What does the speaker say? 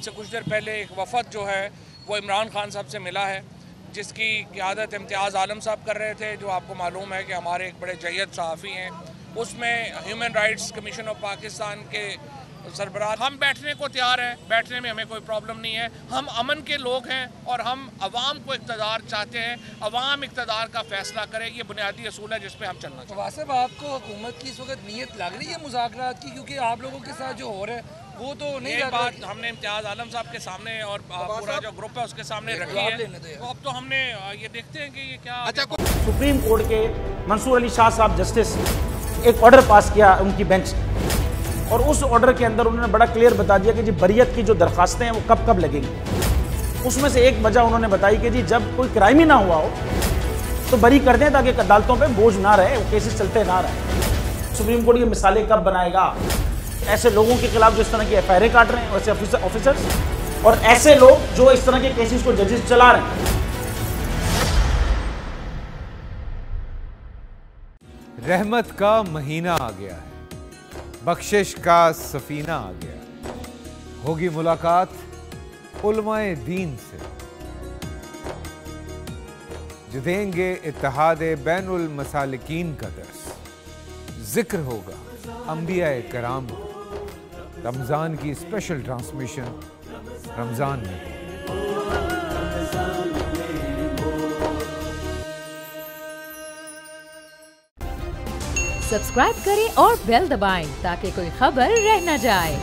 से कुछ देर पहले एक वफद जो है वो इमरान खान साहब से मिला है, जिसकी क़यादत इम्तियाज़ आलम साहब कर रहे थे, जो आपको मालूम है कि हमारे एक बड़े जय्यद सहाफ़ी हैं। उसमें human rights commission of Pakistan के सरबराह। हम बैठने को तैयार हैं, बैठने में हमें कोई प्रॉब्लम नहीं है। हम अमन के लोग हैं और हम अवाम को इक़्तिदार चाहते हैं। अवाम इक़्तिदार का फैसला करे, ये बुनियादी असूल है जिस पे हम चलना चाहिए। वासिफ, आपको हुकूमत की इस वक्त नीयत लग रही है मुज़ाकरात की, क्योंकि आप लोगों के साथ जो हो रहा है वो तो नहीं लग बात हमने इम्तियाज़ आलम साहब के सामने और पूरा जो ग्रुप है उसके सामने रखी है, तो अब तो हमने ये देखते हैं कि ये क्या। सुप्रीम कोर्ट के मंसूर अली शाह साहब जस्टिस एक ऑर्डर पास किया उनकी बेंच, और उस ऑर्डर के अंदर उन्होंने बड़ा क्लियर बता दिया कि जी बरियत की जो दरखास्तें हैं वो कब कब लगेंगी। उसमें से एक वजह उन्होंने बताई कि जी जब कोई क्राइम ही ना हुआ हो तो बरी कर दें, ताकि अदालतों पे बोझ ना रहे, वो केसेस चलते ना रहे। सुप्रीम कोर्ट ये मिसालें कब बनाएगा ऐसे लोगों के खिलाफ जो इस तरह की एफआईआर काट रहे हैं, वैसे ऑफिसर्स, और ऐसे लोग जो इस तरह के केसेस को जजेस चला रहे हैं। रहमत का महीना आ गया है, बख्शिश का सफीना आ गया, होगी मुलाकात उलमाए दीन से, जो देंगे इत्तेहाद बैनुल मसालिकीन का दर्स, जिक्र होगा अंबिया कराम, रमजान की स्पेशल ट्रांसमिशन रमजान में। सब्सक्राइब करें और बेल दबाएं ताकि कोई खबर रह न जाए।